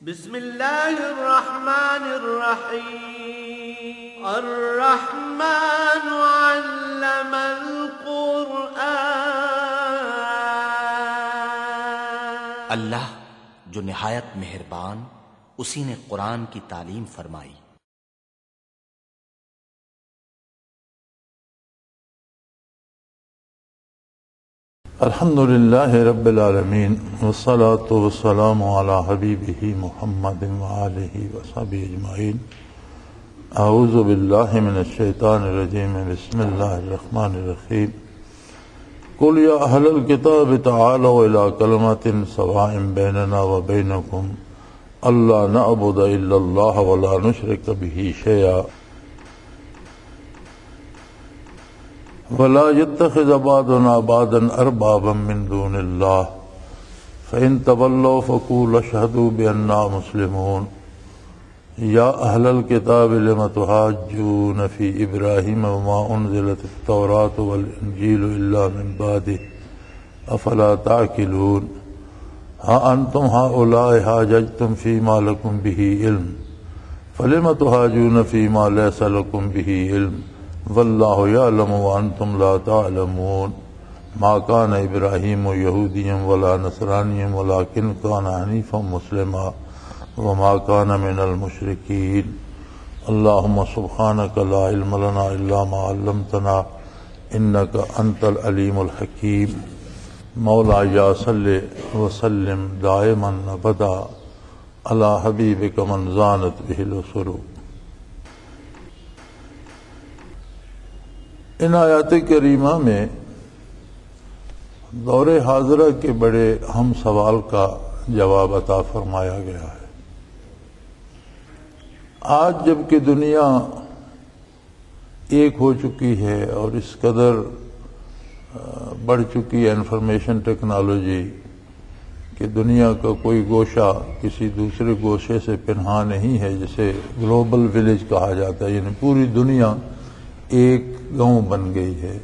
بسم اللہ الرحمن الرحیم الرحمن علم القرآن اللہ جو نہایت مہربان اسی نے قرآن کی تعلیم فرمائی۔ الحمد للہ رب العالمین والصلاة والسلام علی حبیبہ محمد وآلہ وصحبہ اجمعین۔ اعوذ باللہ من الشیطان الرجیم، بسم اللہ الرحمن الرحیم۔ قل یا اہل الکتاب تعالوا الی کلمۃ سواء بیننا وبینکم الا نعبد الا اللہ ولا نشرک بہ شیئا ولا يتخذ بعضنا بعضا اربابا من دون الله فإن تولوا فقولوا اشهدوا بأننا مسلمون۔ يا أهل الكتاب لم تحاجون في إبراهيم وما أنزلت التوراة والإنجيل إلا من بعده أفلا تعقلون۔ ها أنتم هؤلاء حاججتم فيما لكم به علم فلم تحاجون فيما ليس لكم به علم واللہ یعلم وانتم لا تعلمون۔ ما کان ابراہیم یہودیا ولا نصرانیا ولکن کان حنیفا مسلما وما کان من المشرکین۔ اللہم سبحانک لا علم لنا الا ما علمتنا انک انت العلیم الحکیم۔ مولایا صلی وسلم دائما ابدا علی حبیبک من زانت بہ العصر۔ ان آیات کریمہ میں دور حاضرہ کے بڑے اہم سوال کا جواب عطا فرمایا گیا ہے۔ آج جب کہ دنیا ایک ہو چکی ہے اور اس قدر بڑھ چکی ہے انفارمیشن ٹیکنالوجی کہ دنیا کا کوئی گوشہ کسی دوسرے گوشے سے پنہا نہیں ہے، جسے گلوبل ولیج کہا جاتا ہے، یعنی پوری دنیا ایک گاؤں بن گئی ہے،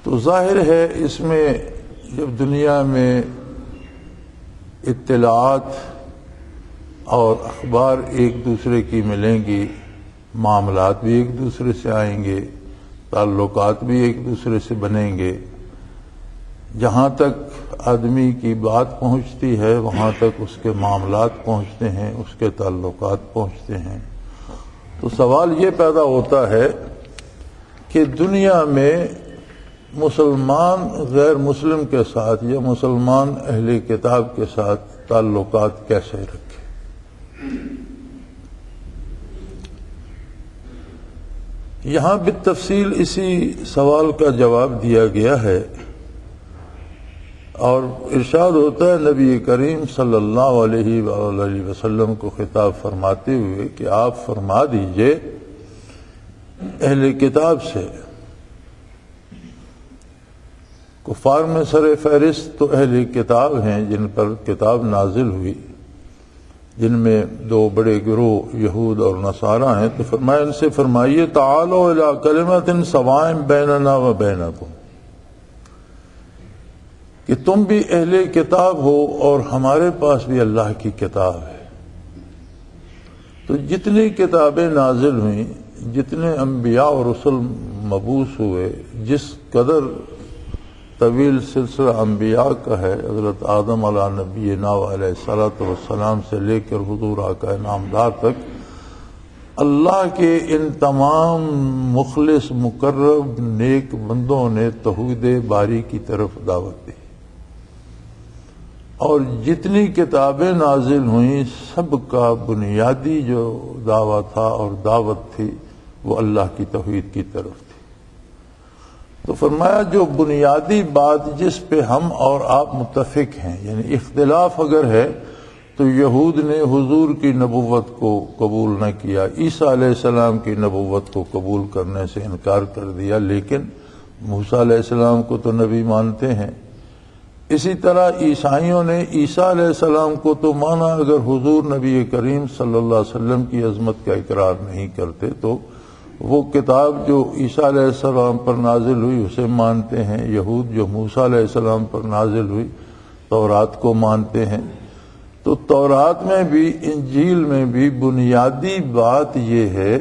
تو ظاہر ہے اس میں جب دنیا میں اطلاعات اور اخبار ایک دوسرے کی ملیں گی، معاملات بھی ایک دوسرے سے آئیں گے، تعلقات بھی ایک دوسرے سے بنیں گے، جہاں تک آدمی کی بات پہنچتی ہے وہاں تک اس کے معاملات پہنچتے ہیں، اس کے تعلقات پہنچتے ہیں۔ تو سوال یہ پیدا ہوتا ہے کہ دنیا میں مسلمان غیر مسلم کے ساتھ یا مسلمان اہل کتاب کے ساتھ تعلقات کیسے رکھے۔ یہاں بالتفصیل اسی سوال کا جواب دیا گیا ہے، اور ارشاد ہوتا ہے نبی کریم صلی اللہ علیہ وآلہ وسلم کو خطاب فرماتے ہوئے کہ آپ فرما دیجئے اہل کتاب سے، کفار میں سر فہرست تو اہل کتاب ہیں جن پر کتاب نازل ہوئی، جن میں دو بڑے گروہ یہود اور نصارہ ہیں، تو فرمایا ان سے فرمائیے تعالوا الی کلمۃ سواء بیننا و بینکم، کہ تم بھی اہل کتاب ہو اور ہمارے پاس بھی اللہ کی کتاب ہے۔ تو جتنی کتابیں نازل ہوئیں، جتنے انبیاء اور رسل مبعوث ہوئے، جس قدر طویل سلسلہ انبیاء کا ہے، حضرت آدم علیہ نبینا علیہ الصلوۃ والسلام سے لے کر حضور آقا نامدار تک، اللہ کے ان تمام مخلص مقرب نیک بندوں نے توحید باری کی طرف دعوت دی، اور جتنی کتابیں نازل ہوئیں سب کا بنیادی جو دعویٰ تھا اور دعوت تھی وہ اللہ کی توحید کی طرف تھی۔ تو فرمایا جو بنیادی بات جس پہ ہم اور آپ متفق ہیں، یعنی اختلاف اگر ہے تو یہود نے حضور کی نبوت کو قبول نہ کیا، عیسیٰ علیہ السلام کی نبوت کو قبول کرنے سے انکار کر دیا، لیکن موسیٰ علیہ السلام کو تو نبی مانتے ہیں۔ اسی طرح عیسائیوں نے عیسیٰ علیہ السلام کو تو مانا، اگر حضور نبی کریم صلی اللہ علیہ وسلم کی عظمت کا اقرار نہیں کرتے تو وہ کتاب جو عیسیٰ علیہ السلام پر نازل ہوئی اسے مانتے ہیں۔ یہود جو موسیٰ علیہ السلام پر نازل ہوئی تورات کو مانتے ہیں۔ تو تورات میں بھی انجیل میں بھی بنیادی بات یہ ہے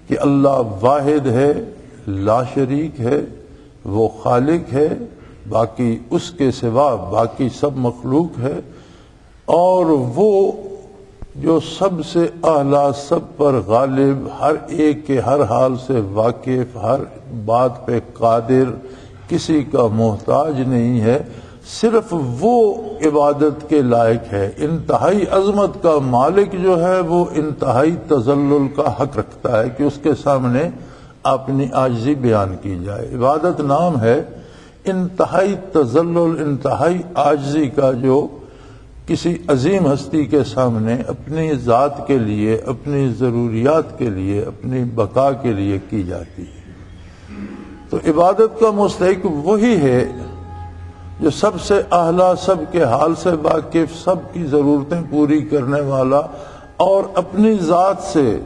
کہ اللہ واحد ہے، لا شریک ہے، وہ خالق ہے، باقی اس کے سوا باقی سب مخلوق ہے، اور وہ جو سب سے اعلیٰ، سب پر غالب، ہر ایک کے ہر حال سے واقف، ہر بات پہ قادر، کسی کا محتاج نہیں ہے، صرف وہ عبادت کے لائق ہے۔ انتہائی عظمت کا مالک جو ہے وہ انتہائی تذلل کا حق رکھتا ہے کہ اس کے سامنے اپنی عاجزی بیان کی جائے۔ عبادت نام ہے انتہائی تذلل، انتہائی عاجزی کا، جو کسی عظیم ہستی کے سامنے اپنی ذات کے لیے، اپنی ضروریات کے لیے، اپنی بقا کے لیے کی جاتی ہے۔ تو عبادت کا مستحق وہی ہے جو سب سے اعلیٰ، سب کے حال سے واقف، سب کی ضرورتیں پوری کرنے والا، اور اپنی ذات سے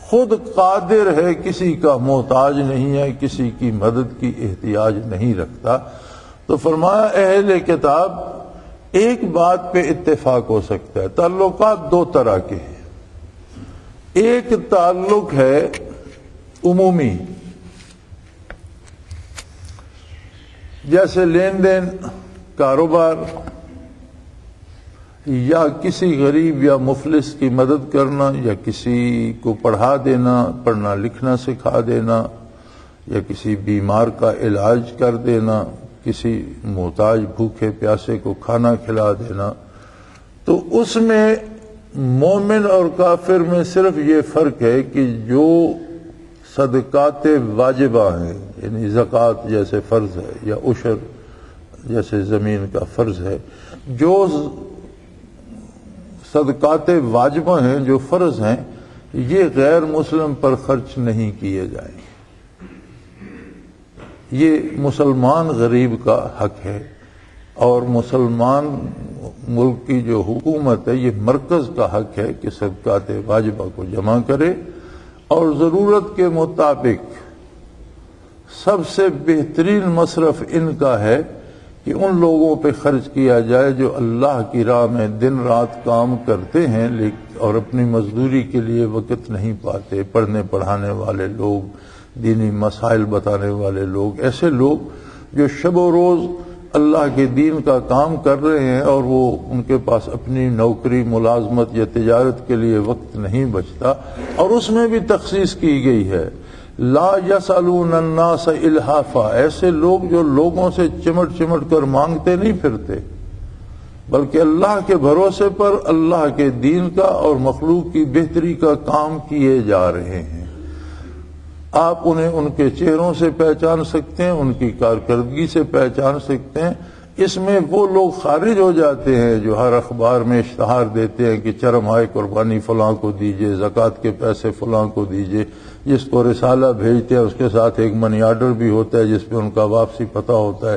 خود قادر ہے، کسی کا محتاج نہیں ہے، کسی کی مدد کی احتیاج نہیں رکھتا۔ تو فرمایا اہل کتاب ایک بات پہ اتفاق ہو سکتا ہے۔ تعلقات دو طرح کے ہیں، ایک تعلق ہے عمومی، جیسے لین دین، کاروبار، یا کسی غریب یا مفلس کی مدد کرنا، یا کسی کو پڑھا دینا، پڑھنا لکھنا سکھا دینا، یا کسی بیمار کا علاج کر دینا، کسی محتاج بھوکے پیاسے کو کھانا کھلا دینا۔ تو اس میں مومن اور کافر میں صرف یہ فرق ہے کہ جو صدقات واجبہ ہیں، یعنی زکوٰۃ جیسے فرض ہے، یا عشر جیسے زمین کا فرض ہے، جو صدقات واجبہ ہیں، جو فرض ہیں، یہ غیر مسلم پر خرچ نہیں کیے جائیں گے۔ یہ مسلمان غریب کا حق ہے، اور مسلمان ملک کی جو حکومت ہے، یہ مرکز کا حق ہے کہ صدقات واجبہ کو جمع کرے، اور ضرورت کے مطابق سب سے بہترین مصرف ان کا ہے کہ ان لوگوں پہ خرچ کیا جائے جو اللہ کی راہ میں دن رات کام کرتے ہیں اور اپنی مزدوری کے لیے وقت نہیں پاتے، پڑھنے پڑھانے والے لوگ، دینی مسائل بتانے والے لوگ، ایسے لوگ جو شب و روز اللہ کے دین کا کام کر رہے ہیں، اور وہ ان کے پاس اپنی نوکری، ملازمت یا تجارت کے لیے وقت نہیں بچتا۔ اور اس میں بھی تخصیص کی گئی ہے، لا یسألون الناس الحافا، ایسے لوگ جو لوگوں سے چمٹ چمٹ کر مانگتے نہیں پھرتے، بلکہ اللہ کے بھروسے پر اللہ کے دین کا اور مخلوق کی بہتری کا کام کیے جا رہے ہیں۔ آپ انہیں ان کے چہروں سے پہچان سکتے ہیں، ان کی کارکردگی سے پہچان سکتے ہیں۔ اس میں وہ لوگ خارج ہو جاتے ہیں جو ہر اخبار میں اشتہار دیتے ہیں کہ چرمائے قربانی فلاں کو دیجئے، زکوٰۃ کے پیسے فلاں کو دیجئے، جس کو رسالہ بھیجتے ہیں اس کے ساتھ ایک منی آرڈر بھی ہوتا ہے جس پہ ان کا واپسی پتہ ہوتا ہے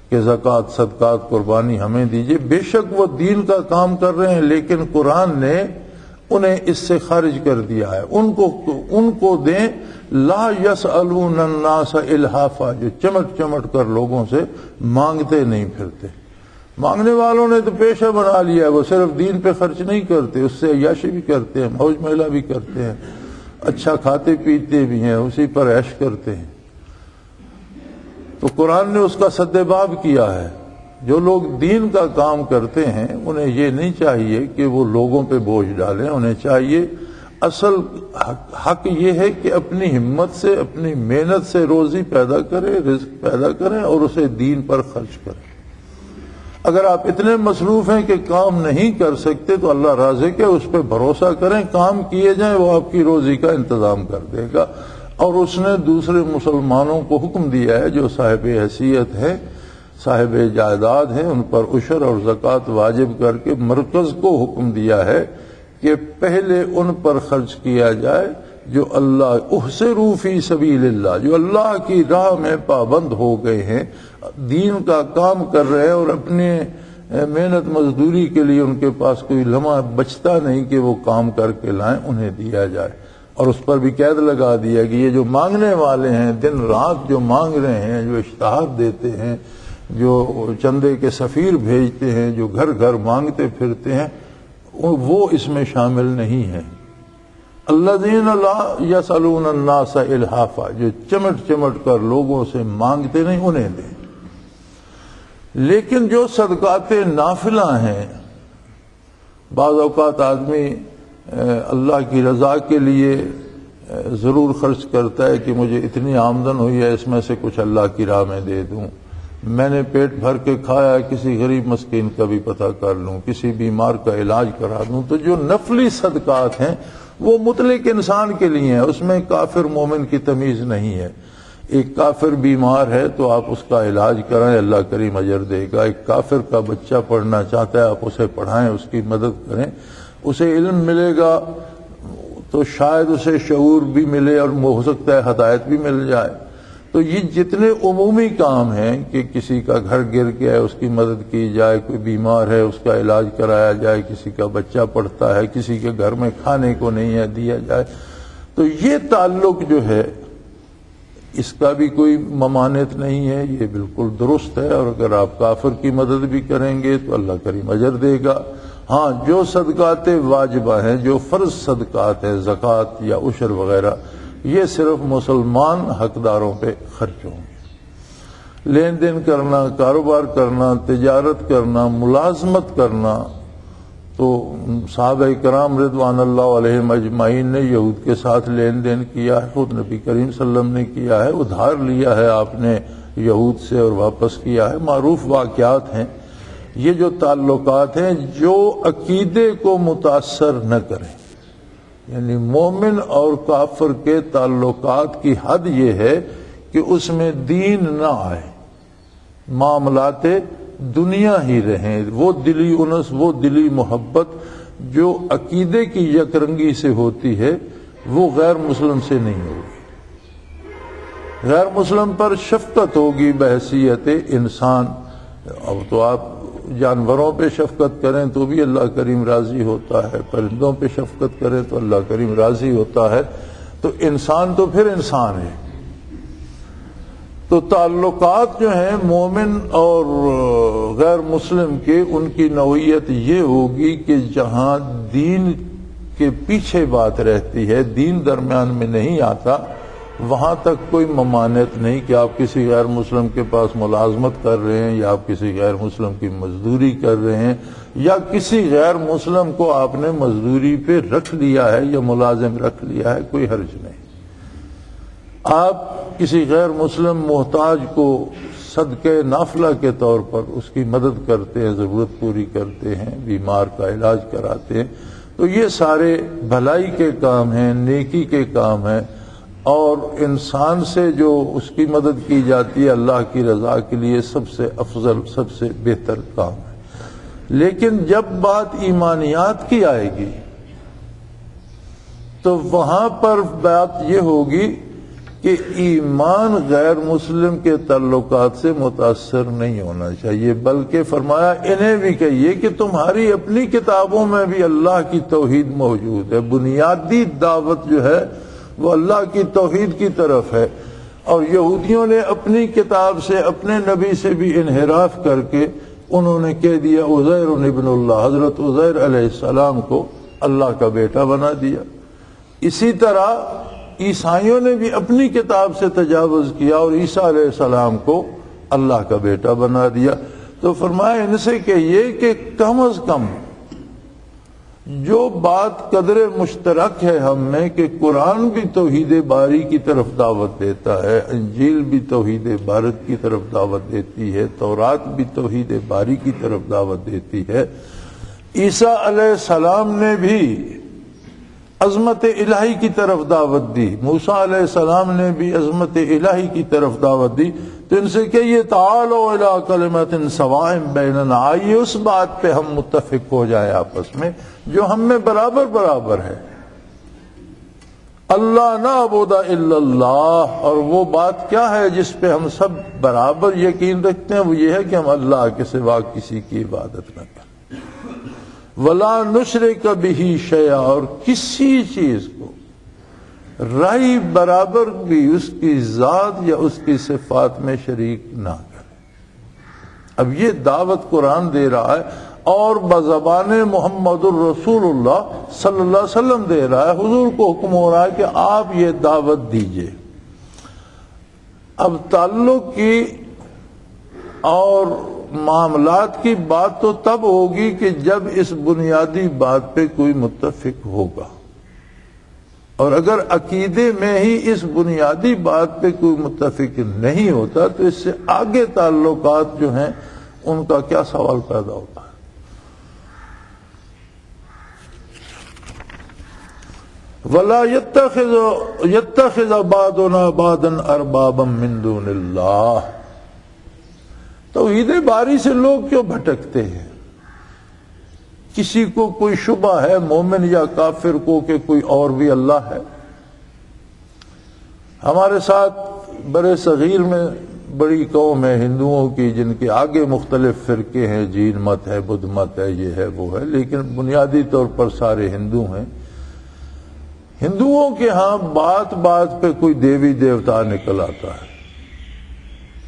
کہ زکوٰۃ، صدقات، قربانی ہمیں دیجئے۔ بے شک وہ دین کا کام کر رہے ہیں، لیکن قرآن نے انہیں اس سے خارج کر دیا ہے۔ ان کو دیں، لا یسألون الناس الحافا، جو چمٹ چمٹ کر لوگوں سے مانگتے نہیں پھرتے۔ مانگنے والوں نے تو پیشہ بنا لیا ہے، وہ صرف دین پہ خرچ نہیں کرتے، اس سے عیاشی بھی کرتے ہیں، موج میلہ بھی کرتے ہیں، اچھا کھاتے پیتے بھی ہیں، اسی پر عیش کرتے ہیں۔ تو قرآن نے اس کا سدباب کیا ہے۔ جو لوگ دین کا کام کرتے ہیں انہیں یہ نہیں چاہیے کہ وہ لوگوں پہ بوجھ ڈالیں، انہیں چاہیے، اصل حق یہ ہے کہ اپنی ہمت سے، اپنی محنت سے روزی پیدا کریں، رزق پیدا کریں، اور اسے دین پر خرچ کریں۔ اگر آپ اتنے مصروف ہیں کہ کام نہیں کر سکتے تو اللہ رازق ہے، اس پہ بھروسہ کریں، کام کیے جائیں، وہ آپ کی روزی کا انتظام کر دے گا۔ اور اس نے دوسرے مسلمانوں کو حکم دیا ہے جو صاحب حیثیت ہے، صاحب جائیداد ہیں، ان پر عشر اور زکوٰۃ واجب کر کے مرکز کو حکم دیا ہے کہ پہلے ان پر خرچ کیا جائے جو اللہ احسروا فی سبیل اللہ، جو اللہ کی راہ میں پابند ہو گئے ہیں، دین کا کام کر رہے ہیں، اور اپنے محنت مزدوری کے لیے ان کے پاس کوئی لمحہ بچتا نہیں کہ وہ کام کر کے لائیں، انہیں دیا جائے۔ اور اس پر بھی قید لگا دیا کہ یہ جو مانگنے والے ہیں، دن رات جو مانگ رہے ہیں، جو اشتہار دیتے ہیں، جو چندے کے سفیر بھیجتے ہیں، جو گھر گھر مانگتے پھرتے ہیں، وہ اس میں شامل نہیں ہے۔ الذین لا یسألون الناس الحافا، جو چمٹ چمٹ کر لوگوں سے مانگتے نہیں انہیں دیں۔ لیکن جو صدقات نافلہ ہیں، بعض اوقات آدمی اللہ کی رضا کے لیے ضرور خرچ کرتا ہے کہ مجھے اتنی آمدن ہوئی ہے، اس میں سے کچھ اللہ کی راہ میں دے دوں، میں نے پیٹ بھر کے کھایا، کسی غریب مسکین کا بھی پتہ کر لوں، کسی بیمار کا علاج کرا دوں۔ تو جو نفلی صدقات ہیں وہ مطلق انسان کے لیے ہیں، اس میں کافر مومن کی تمیز نہیں ہے۔ ایک کافر بیمار ہے تو آپ اس کا علاج کرائیں، اللہ کریم اجر دے گا۔ ایک کافر کا بچہ پڑھنا چاہتا ہے، آپ اسے پڑھائیں، اس کی مدد کریں، اسے علم ملے گا تو شاید اسے شعور بھی ملے اور ہو سکتا ہے ہدایت بھی مل جائے۔ تو یہ جتنے عمومی کام ہیں کہ کسی کا گھر گر گیا ہے اس کی مدد کی جائے، کوئی بیمار ہے اس کا علاج کرایا جائے، کسی کا بچہ پڑھتا ہے، کسی کے گھر میں کھانے کو نہیں ہے دیا جائے، تو یہ تعلق جو ہے اس کا بھی کوئی ممانعت نہیں ہے، یہ بالکل درست ہے۔ اور اگر آپ کافر کی مدد بھی کریں گے تو اللہ کریم اجر دے گا۔ ہاں، جو صدقات واجبہ ہیں، جو فرض صدقات ہیں، زکوٰۃ یا عشر وغیرہ، یہ صرف مسلمان حقداروں پہ خرچ ہوں گے۔ لین دین کرنا، کاروبار کرنا، تجارت کرنا، ملازمت کرنا، تو صحابہ کرام رضوان اللہ علیہم اجمعین نے یہود کے ساتھ لین دین کیا ہے، خود نبی کریم صلی اللہ علیہ وسلم نے کیا ہے، ادھار لیا ہے آپ نے یہود سے اور واپس کیا ہے، معروف واقعات ہیں۔ یہ جو تعلقات ہیں جو عقیدے کو متاثر نہ کریں، یعنی مومن اور کافر کے تعلقات کی حد یہ ہے کہ اس میں دین نہ آئے، معاملات دنیا ہی رہیں، وہ دلی انس، وہ دلی محبت جو عقیدے کی یکرنگی سے ہوتی ہے وہ غیر مسلم سے نہیں ہوگی۔ غیر مسلم پر شفقت ہوگی بحیثیت انسان۔ اب تو آپ جانوروں پہ شفقت کریں تو بھی اللہ کریم راضی ہوتا ہے، پرندوں پہ شفقت کریں تو اللہ کریم راضی ہوتا ہے، تو انسان تو پھر انسان ہے۔ تو تعلقات جو ہیں مومن اور غیر مسلم کے، ان کی نوعیت یہ ہوگی کہ جہاں دین کے پیچھے بات رہتی ہے، دین درمیان میں نہیں آتا، وہاں تک کوئی ممانعت نہیں کہ آپ کسی غیر مسلم کے پاس ملازمت کر رہے ہیں، یا آپ کسی غیر مسلم کی مزدوری کر رہے ہیں، یا کسی غیر مسلم کو آپ نے مزدوری پہ رکھ لیا ہے یا ملازم رکھ لیا ہے، کوئی حرج نہیں۔ آپ کسی غیر مسلم محتاج کو صدقہ نافلہ کے طور پر اس کی مدد کرتے ہیں، ضرورت پوری کرتے ہیں، بیمار کا علاج کراتے ہیں، تو یہ سارے بھلائی کے کام ہیں، نیکی کے کام ہیں، اور انسان سے جو اس کی مدد کی جاتی ہے اللہ کی رضا کے لیے سب سے افضل، سب سے بہتر کام ہے۔ لیکن جب بات ایمانیات کی آئے گی تو وہاں پر بات یہ ہوگی کہ ایمان غیر مسلم کے تعلقات سے متاثر نہیں ہونا چاہیے، بلکہ فرمایا انہیں بھی کہیے کہ تمہاری اپنی کتابوں میں بھی اللہ کی توحید موجود ہے، بنیادی دعوت جو ہے وہ اللہ کی توحید کی طرف ہے۔ اور یہودیوں نے اپنی کتاب سے، اپنے نبی سے بھی انحراف کر کے انہوں نے کہہ دیا عزیر ابن اللہ، حضرت عزیر علیہ السلام کو اللہ کا بیٹا بنا دیا۔ اسی طرح عیسائیوں نے بھی اپنی کتاب سے تجاوز کیا اور عیسیٰ علیہ السلام کو اللہ کا بیٹا بنا دیا۔ تو فرمایا ان سے کہیے کہ کم از کم جو بات قدر مشترک ہے ہم میں، کہ قرآن بھی توحید باری کی طرف دعوت دیتا ہے، انجیل بھی توحید باری کی طرف دعوت دیتی ہے، تورات بھی توحید باری کی طرف دعوت دیتی ہے، عیسیٰ علیہ السلام نے بھی عظمت الہی کی طرف دعوت دی، موسیٰ علیہ السلام نے بھی عظمت الہی کی طرف دعوت دی۔ تو ان سے کہیے تعالوا الی کلمۃ سواء بیننا، آئیے اس بات پہ ہم متفق ہو جائیں آپس میں جو ہم میں برابر برابر ہے، اللہ نعبد الا اللہ۔ اور وہ بات کیا ہے جس پہ ہم سب برابر یقین رکھتے ہیں؟ وہ یہ ہے کہ ہم اللہ کے سوا کسی کی عبادت نہ کریں، ولا نشرک بہ شیئا، اور کسی چیز کو رائی برابر بھی اس کی ذات یا اس کی صفات میں شریک نہ کریں۔ اب یہ دعوت قرآن دے رہا ہے، اور بزبان محمد الرسول اللہ صلی اللہ علیہ وسلم دے رہا ہے، حضور کو حکم ہو رہا ہے کہ آپ یہ دعوت دیجئے۔ اب تعلق کی اور معاملات کی بات تو تب ہوگی کہ جب اس بنیادی بات پہ کوئی متفق ہوگا، اور اگر عقیدے میں ہی اس بنیادی بات پہ کوئی متفق نہیں ہوتا تو اس سے آگے تعلقات جو ہیں ان کا کیا سوال پیدا ہوتا ہے۔ وَلَا يَتَّخِذَ بَعْضُنَا بَعْضًا أَرْبَابًا مِّن دُونِ اللَّهِ۔ توحید باری سے لوگ کیوں بھٹکتے ہیں؟ کسی کو کوئی شبہ ہے مومن یا کافر کو کہ کوئی اور بھی اللہ ہے؟ ہمارے ساتھ برے صغیر میں بڑی قوم ہے ہندوؤں کی، جن کے آگے مختلف فرقے ہیں، جین مت ہے، بدھ مت ہے، یہ ہے وہ ہے، لیکن بنیادی طور پر سارے ہندو ہیں۔ ہندوؤں کے ہاں بات بات پہ کوئی دیوی دیوتا نکل آتا ہے،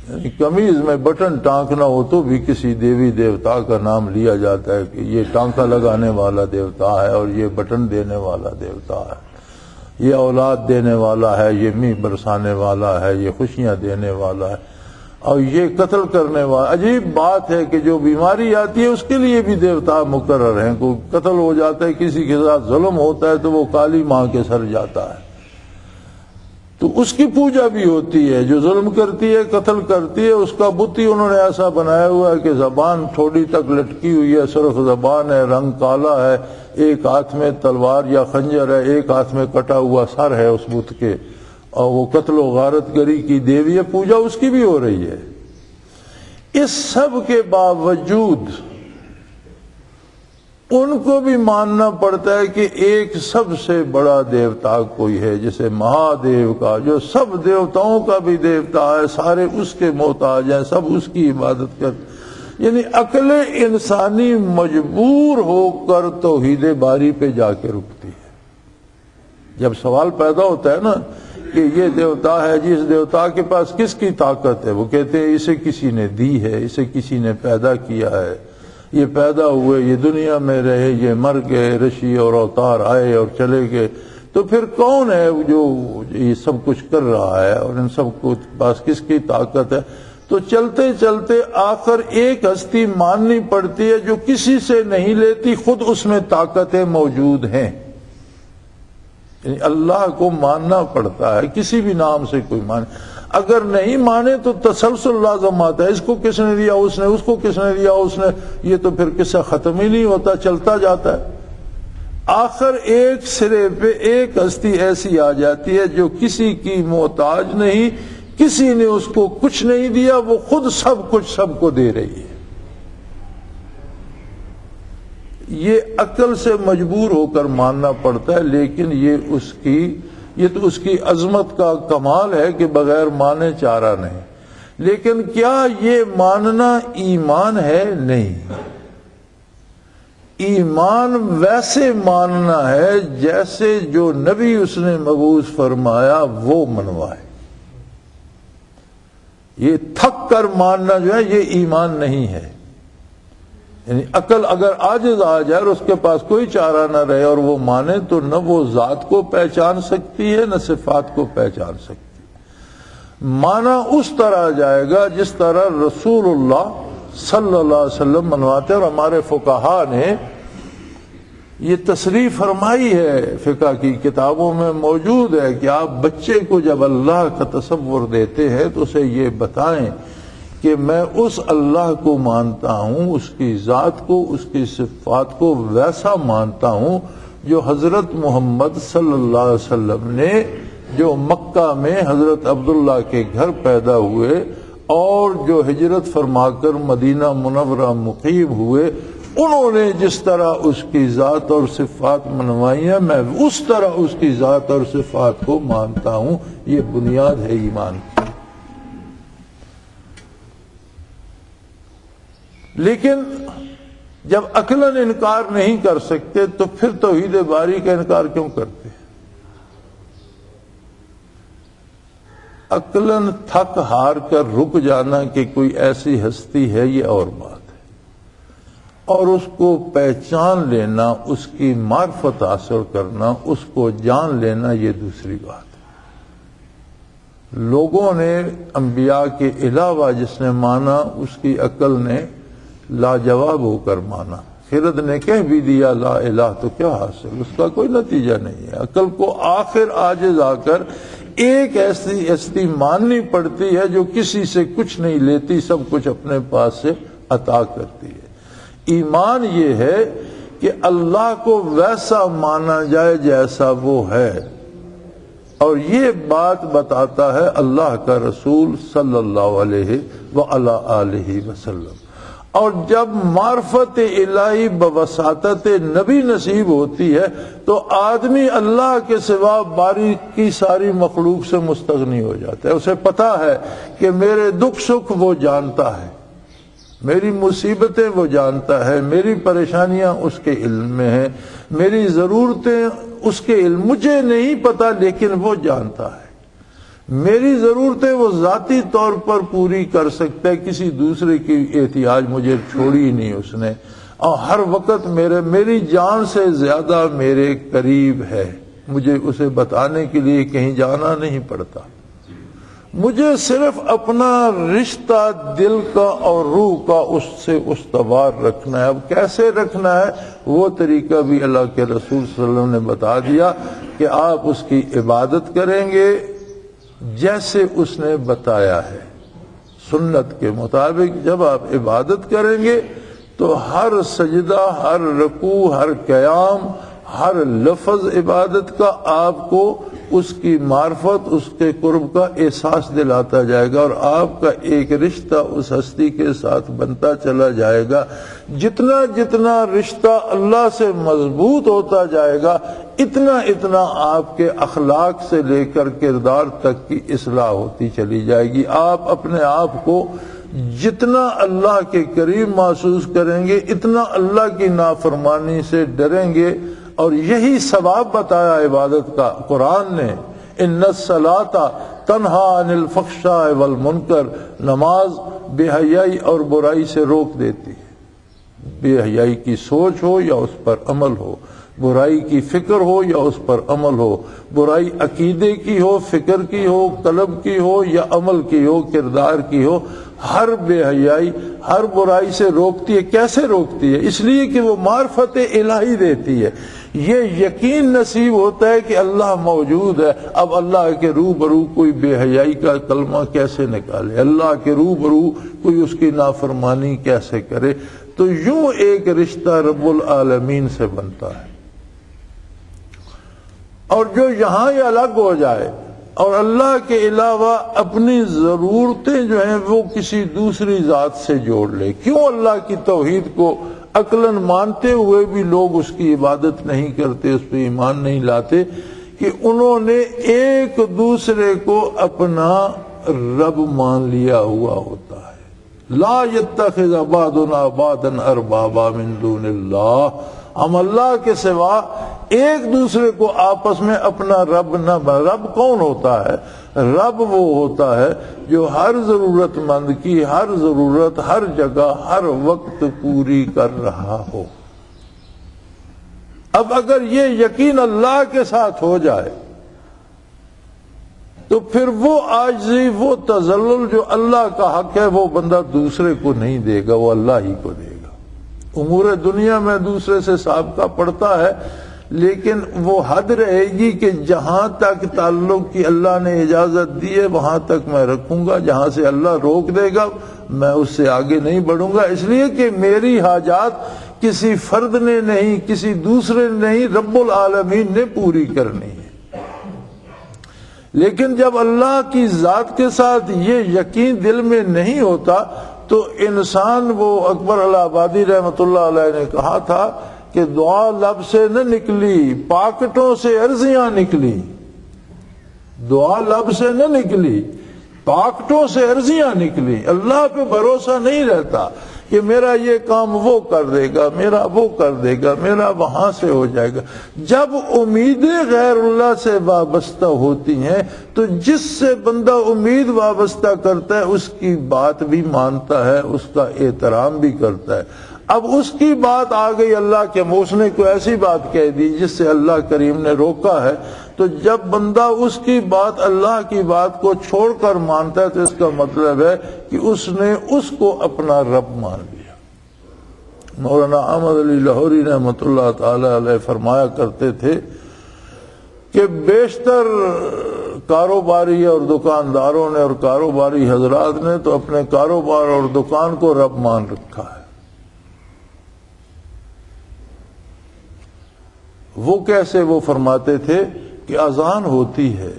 یعنی قمیض میں بٹن ٹانکنا ہو تو بھی کسی دیوی دیوتا کا نام لیا جاتا ہے کہ یہ ٹانکا لگانے والا دیوتا ہے، اور یہ بٹن دینے والا دیوتا ہے، یہ اولاد دینے والا ہے، یہ میہ برسانے والا ہے، یہ خوشیاں دینے والا ہے، اور یہ قتل کرنے والا۔ عجیب بات ہے کہ جو بیماری آتی ہے اس کے لیے بھی دیوتا مقرر ہیں۔ کوئی قتل ہو جاتا ہے، کسی کے ساتھ ظلم ہوتا ہے تو وہ کالی ماں کے سر جاتا ہے، تو اس کی پوجا بھی ہوتی ہے۔ جو ظلم کرتی ہے، قتل کرتی ہے، اس کا بت ہی انہوں نے ایسا بنایا ہوا ہے کہ زبان ٹھوڑی تک لٹکی ہوئی ہے، سرخ زبان ہے، رنگ کالا ہے، ایک ہاتھ میں تلوار یا خنجر ہے، ایک ہاتھ میں کٹا ہوا سر ہے اس بت کے، اور وہ قتل و غارت گری کی دیوی ہے، پوجا اس کی بھی ہو رہی ہے۔ اس سب کے باوجود ان کو بھی ماننا پڑتا ہے کہ ایک سب سے بڑا دیوتا کوئی ہے، جسے مہادیو کا، جو سب دیوتاؤں کا بھی دیوتا ہے، سارے اس کے محتاج ہیں، سب اس کی عبادت کرتے۔ یعنی عقل انسانی مجبور ہو کر توحید باری پہ جا کے رکتی ہے۔ جب سوال پیدا ہوتا ہے نا کہ یہ دیوتا ہے، جس دیوتا کے پاس کس کی طاقت ہے، وہ کہتے ہیں اسے کسی نے دی ہے، اسے کسی نے پیدا کیا ہے، یہ پیدا ہوئے، یہ دنیا میں رہے، یہ مر گئے، رشی اور اوتار آئے اور چلے گئے، تو پھر کون ہے جو یہ سب کچھ کر رہا ہے، اور ان سب کو پاس کس کی طاقت ہے؟ تو چلتے چلتے آخر ایک ہستی ماننی پڑتی ہے جو کسی سے نہیں لیتی، خود اس میں طاقتیں موجود ہیں۔ یعنی اللہ کو ماننا پڑتا ہے، کسی بھی نام سے کوئی مانے، اگر نہیں مانے تو تسلسل لازم آتا ہے، اس کو کس نے دیا، اس نے، اس کو کس نے دیا، اس نے، یہ تو پھر قصہ ختم ہی نہیں ہوتا، چلتا جاتا ہے۔ آخر ایک سرے پہ ایک ہستی ایسی آ جاتی ہے جو کسی کی محتاج نہیں، کسی نے اس کو کچھ نہیں دیا، وہ خود سب کچھ سب کو دے رہی ہے۔ یہ عقل سے مجبور ہو کر ماننا پڑتا ہے، لیکن یہ تو اس کی عظمت کا کمال ہے کہ بغیر مانے چارہ نہیں۔ لیکن کیا یہ ماننا ایمان ہے؟ نہیں، ایمان ویسے ماننا ہے جیسے جو نبی اس نے مبعوث فرمایا وہ منوائے۔ یہ تھک کر ماننا جو ہے یہ ایمان نہیں ہے۔ یعنی عقل اگر عاجز آ جائے اور اس کے پاس کوئی چارہ نہ رہے اور وہ مانے، تو نہ وہ ذات کو پہچان سکتی ہے نہ صفات کو پہچان سکتی۔ مانا اس طرح جائے گا جس طرح رسول اللہ صلی اللہ علیہ وسلم منواتے ہیں، اور ہمارے فقہا نے یہ تصریح فرمائی ہے، فقہ کی کتابوں میں موجود ہے کہ آپ بچے کو جب اللہ کا تصور دیتے ہیں تو اسے یہ بتائیں کہ میں اس اللہ کو مانتا ہوں، اس کی ذات کو، اس کی صفات کو ویسا مانتا ہوں جو حضرت محمد صلی اللہ علیہ وسلم نے، جو مکہ میں حضرت عبداللہ کے گھر پیدا ہوئے اور جو ہجرت فرما کر مدینہ منورہ مقیم ہوئے، انہوں نے جس طرح اس کی ذات اور صفات منوائی ہیں، میں اس طرح اس کی ذات اور صفات کو مانتا ہوں۔ یہ بنیاد ہے ایمان کی۔ لیکن جب عقلاً انکار نہیں کر سکتے تو پھر توحید باری کا انکار کیوں کرتے؟ عقلاً تھک ہار کر رک جانا کہ کوئی ایسی ہستی ہے، یہ اور بات ہے، اور اس کو پہچان لینا، اس کی معرفت حاصل کرنا، اس کو جان لینا، یہ دوسری بات ہے۔ لوگوں نے انبیاء کے علاوہ جس نے مانا اس کی عقل نے لاجواب ہو کر مانا۔ خرد نے کہہ بھی دیا لا الہ تو کیا حاصل، اس کا کوئی نتیجہ نہیں ہے۔ عقل کو آخر عاجز آ کر ایک ایسی ہستی ماننی پڑتی ہے جو کسی سے کچھ نہیں لیتی، سب کچھ اپنے پاس سے عطا کرتی ہے۔ ایمان یہ ہے کہ اللہ کو ویسا مانا جائے جیسا وہ ہے، اور یہ بات بتاتا ہے اللہ کا رسول صلی اللہ علیہ وآلہ وسلم۔ اور جب معرفت الہی بواسطت نبی نصیب ہوتی ہے تو آدمی اللہ کے سوا باقی کی ساری مخلوق سے مستغنی ہو جاتا ہے۔ اسے پتا ہے کہ میرے دکھ سکھ وہ جانتا ہے، میری مصیبتیں وہ جانتا ہے، میری پریشانیاں اس کے علم میں ہیں، میری ضرورتیں اس کے علم، مجھے نہیں پتا لیکن وہ جانتا ہے۔ میری ضرورتیں وہ ذاتی طور پر پوری کر سکتا ہے، کسی دوسرے کی احتیاج مجھے چھوڑی نہیں اس نے، اور ہر وقت میری جان سے زیادہ میرے قریب ہے، مجھے اسے بتانے کے لیے کہیں جانا نہیں پڑتا۔ مجھے صرف اپنا رشتہ دل کا اور روح کا اس سے استوار رکھنا ہے۔ اب کیسے رکھنا ہے وہ طریقہ بھی اللہ کے رسول صلی اللہ علیہ وسلم نے بتا دیا کہ آپ اس کی عبادت کریں گے جیسے اس نے بتایا ہے، سنت کے مطابق۔ جب آپ عبادت کریں گے تو ہر سجدہ، ہر رکوع، ہر قیام، ہر لفظ عبادت کا آپ کو اس کی معرفت، اس کے قرب کا احساس دلاتا جائے گا، اور آپ کا ایک رشتہ اس ہستی کے ساتھ بنتا چلا جائے گا۔ جتنا جتنا رشتہ اللہ سے مضبوط ہوتا جائے گا، اتنا اتنا آپ کے اخلاق سے لے کر کردار تک کی اصلاح ہوتی چلی جائے گی۔ آپ اپنے آپ کو جتنا اللہ کے قریب محسوس کریں گے، اتنا اللہ کی نافرمانی سے ڈریں گے، اور یہی ثواب بتایا عبادت کا قرآن نے، ان الصلاۃ تنہی عن الفحشاء والمنکر، نماز بے حیائی اور برائی سے روک دیتی ہے۔ بے حیائی کی سوچ ہو یا اس پر عمل ہو، برائی کی فکر ہو یا اس پر عمل ہو، برائی عقیدے کی ہو، فکر کی ہو، قلب کی ہو یا عمل کی ہو، کردار کی ہو، ہر بے حیائی، ہر برائی سے روکتی ہے۔ کیسے روکتی ہے؟ اس لیے کہ وہ معرفت الہی دیتی ہے، یہ یقین نصیب ہوتا ہے کہ اللہ موجود ہے۔ اب اللہ کے روبرو کوئی بے حیائی کا کلمہ کیسے نکالے، اللہ کے روبرو کوئی اس کی نافرمانی کیسے کرے؟ تو یوں ایک رشتہ رب العالمین سے بنتا ہے۔ اور جو یہاں یہ الگ ہو جائے اور اللہ کے علاوہ اپنی ضرورتیں جو ہیں وہ کسی دوسری ذات سے جوڑ لے، کیوں اللہ کی توحید کو عقلاً مانتے ہوئے بھی لوگ اس کی عبادت نہیں کرتے، اس پہ ایمان نہیں لاتے؟ کہ انہوں نے ایک دوسرے کو اپنا رب مان لیا ہوا ہوتا ہے۔ لا يتخذ بعضنا بعضا اربابا من دون اللہ، ہم اللہ کے سوا ایک دوسرے کو آپس میں اپنا رب نہ بنا۔ رب کون ہوتا ہے؟ رب وہ ہوتا ہے جو ہر ضرورت مند کی ہر ضرورت ہر جگہ ہر وقت پوری کر رہا ہو۔ اب اگر یہ یقین اللہ کے ساتھ ہو جائے تو پھر وہ عاجزی، وہ تذلل جو اللہ کا حق ہے وہ بندہ دوسرے کو نہیں دے گا، وہ اللہ ہی کو دے گا۔ امور دنیا میں دوسرے سے سابقہ پڑتا ہے، لیکن وہ حد رہے گی کہ جہاں تک تعلق کی اللہ نے اجازت دی ہے وہاں تک میں رکھوں گا، جہاں سے اللہ روک دے گا میں اس سے آگے نہیں بڑھوں گا، اس لیے کہ میری حاجات کسی فرد نے نہیں، کسی دوسرے نے نہیں، رب العالمین نے پوری کرنی ہے۔ لیکن جب اللہ کی ذات کے ساتھ یہ یقین دل میں نہیں ہوتا تو انسان، وہ اکبر الہ آبادی رحمۃ اللہ علیہ نے کہا تھا کہ دعا لب سے نہ نکلی، پاکٹوں سے عرضیاں نکلی۔ دعا لب سے نہ نکلی، پاکٹوں سے عرضیاں نکلی۔ اللہ پہ بھروسہ نہیں رہتا کہ میرا یہ کام وہ کر دے گا، میرا وہ کر دے گا، میرا وہاں سے ہو جائے گا۔ جب امیدیں غیر اللہ سے وابستہ ہوتی ہیں تو جس سے بندہ امید وابستہ کرتا ہے اس کی بات بھی مانتا ہے، اس کا احترام بھی کرتا ہے۔ اب اس کی بات آ گئی اللہ کے منہ، اس نے کوئی ایسی بات کہہ دی جس سے اللہ کریم نے روکا ہے، تو جب بندہ اس کی بات اللہ کی بات کو چھوڑ کر مانتا ہے تو اس کا مطلب ہے کہ اس نے اس کو اپنا رب مان لیا۔ مولانا احمد علی لاہوری رحمۃ اللہ تعالی علیہ فرمایا کرتے تھے کہ بیشتر کاروباری اور دکانداروں نے اور کاروباری حضرات نے تو اپنے کاروبار اور دکان کو رب مان رکھا ہے۔ وہ کیسے؟ وہ فرماتے تھے کہ اذان ہوتی ہے،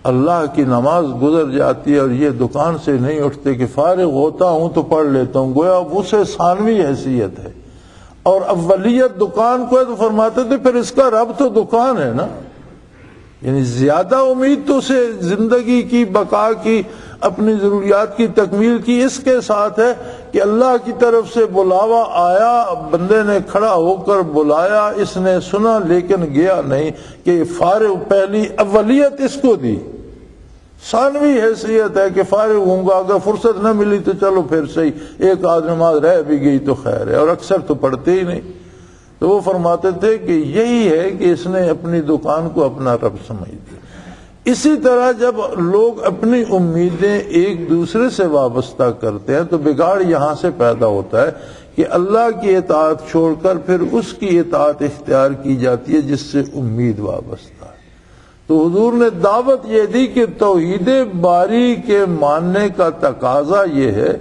اللہ کی نماز گزر جاتی ہے اور یہ دکان سے نہیں اٹھتے کہ فارغ ہوتا ہوں تو پڑھ لیتا ہوں، گویا اسے ثانوی حیثیت ہے اور اولیت دکان کو ہے، تو فرماتے تھے پھر اس کا رب تو دکان ہے نا، یعنی زیادہ امید تو اسے زندگی کی، بقا کی، اپنی ضروریات کی تکمیل کی اس کے ساتھ ہے کہ اللہ کی طرف سے بلاوا آیا، بندے نے کھڑا ہو کر بلایا، اس نے سنا لیکن گیا نہیں، کہ فارغ پہلی اولیت اس کو دی، ثانوی حیثیت ہے کہ فارغ ہوں گا، اگر فرصت نہ ملی تو چلو پھر صحیح، ایک آدھ نماز رہ بھی گئی تو خیر ہے، اور اکثر تو پڑھتے ہی نہیں۔ تو وہ فرماتے تھے کہ یہی ہے کہ اس نے اپنی دکان کو اپنا رب سمجھ دیا۔ اسی طرح جب لوگ اپنی امیدیں ایک دوسرے سے وابستہ کرتے ہیں تو بگاڑ یہاں سے پیدا ہوتا ہے کہ اللہ کی اطاعت چھوڑ کر پھر اس کی اطاعت اختیار کی جاتی ہے جس سے امید وابستہ ہے۔ تو حضور نے دعوت یہ دی کہ توحید باری کے ماننے کا تقاضا یہ ہے،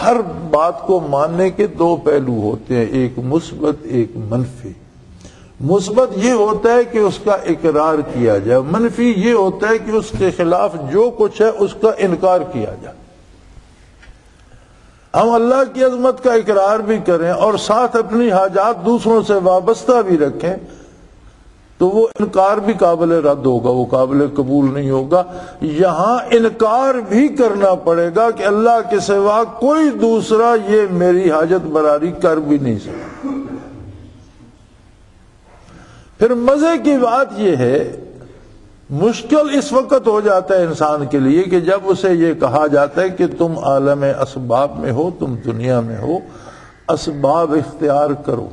ہر بات کو ماننے کے دو پہلو ہوتے ہیں، ایک مثبت ایک منفی۔ مثبت یہ ہوتا ہے کہ اس کا اقرار کیا جائے، منفی یہ ہوتا ہے کہ اس کے خلاف جو کچھ ہے اس کا انکار کیا جائے۔ ہم اللہ کی عظمت کا اقرار بھی کریں اور ساتھ اپنی حاجات دوسروں سے وابستہ بھی رکھیں تو وہ انکار بھی قابل رد ہوگا، وہ قابل قبول نہیں ہوگا۔ یہاں انکار بھی کرنا پڑے گا کہ اللہ کے سوا کوئی دوسرا یہ میری حاجت براری کر بھی نہیں سکتا۔ پھر مزے کی بات یہ ہے، مشکل اس وقت ہو جاتا ہے انسان کے لیے کہ جب اسے یہ کہا جاتا ہے کہ تم عالم اسباب میں ہو، تم دنیا میں ہو، اسباب اختیار کرو۔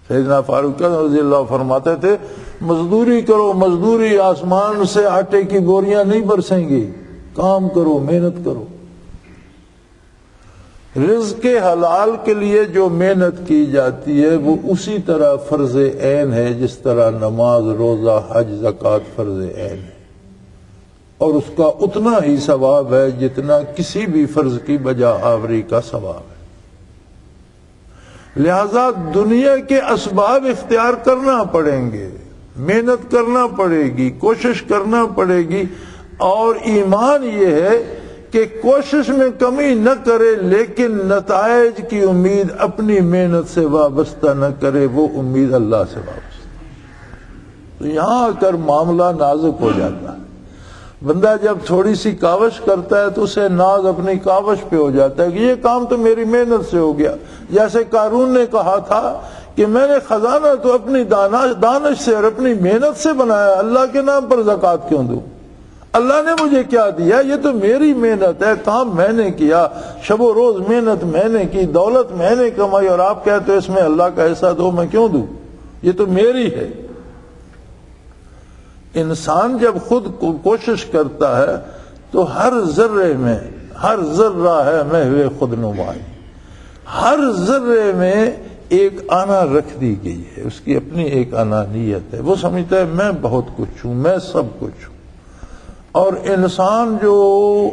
سیدنا فاروق رضی اللہ فرماتے تھے مزدوری کرو، مزدوری آسمان سے آٹے کی بوریاں نہیں برسیں گی، کام کرو، محنت کرو۔ رزق حلال کے لیے جو محنت کی جاتی ہے وہ اسی طرح فرض عین ہے جس طرح نماز، روزہ، حج، زکوٰۃ فرض عین ہے، اور اس کا اتنا ہی ثواب ہے جتنا کسی بھی فرض کی بجا آوری کا ثواب ہے۔ لہذا دنیا کے اسباب اختیار کرنا پڑیں گے، محنت کرنا پڑے گی، کوشش کرنا پڑے گی، اور ایمان یہ ہے کہ کوشش میں کمی نہ کرے لیکن نتائج کی امید اپنی محنت سے وابستہ نہ کرے، وہ امید اللہ سے وابستہ۔ تو یہاں آ کر معاملہ نازک ہو جاتا ہے۔ بندہ جب تھوڑی سی کاوش کرتا ہے تو اسے ناز اپنی کاوش پہ ہو جاتا ہے کہ یہ کام تو میری محنت سے ہو گیا۔ جیسے قارون نے کہا تھا کہ میں نے خزانہ تو اپنی دانش سے اور اپنی محنت سے بنایا، اللہ کے نام پر زکوٰۃ کیوں دوں؟ اللہ نے مجھے کیا دیا؟ یہ تو میری محنت ہے، کام میں نے کیا، شب و روز محنت میں نے کی، دولت میں نے کمائی، اور آپ کہتے ہو اس میں اللہ کا حصہ دو، میں کیوں دوں؟ یہ تو میری ہے۔ انسان جب خود کوشش کرتا ہے تو ہر ذرے میں، ہر ذرہ ہے محو خود نمائی، ہر ذرے میں ایک آنا رکھ دی گئی ہے، اس کی اپنی ایک انانیت ہے۔ وہ سمجھتا ہے میں بہت کچھ ہوں، میں سب کچھ ہوں۔ اور انسان جو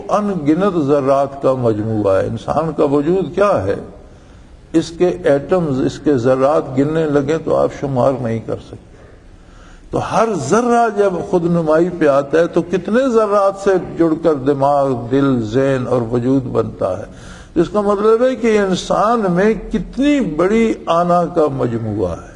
ان گنت ذرات کا مجموعہ ہے، انسان کا وجود کیا ہے، اس کے ایٹمز، اس کے ذرات گننے لگے تو آپ شمار نہیں کر سکتے۔ تو ہر ذرہ جب خود نمائی پہ آتا ہے تو کتنے ذرات سے جڑ کر دماغ، دل، ذہن اور وجود بنتا ہے۔ اس کا مطلب ہے کہ انسان میں کتنی بڑی آنا کا مجموعہ ہے۔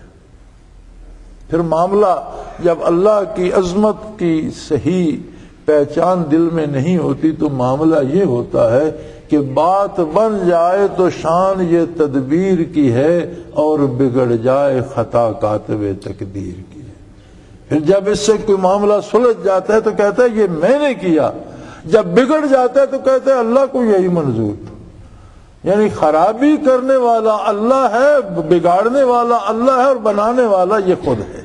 پھر معاملہ جب اللہ کی عظمت کی صحیح پہچان دل میں نہیں ہوتی تو معاملہ یہ ہوتا ہے کہ بات بن جائے تو شان یہ تدبیر کی ہے اور بگڑ جائے خطا کاتب تقدیر کی ہے۔ پھر جب اس سے کوئی معاملہ سلجھ جاتا ہے تو کہتا ہے یہ میں نے کیا، جب بگڑ جاتا ہے تو کہتا ہے اللہ کو یہی منظور تھا۔ یعنی خرابی کرنے والا اللہ ہے، بگاڑنے والا اللہ ہے، اور بنانے والا یہ خود ہے۔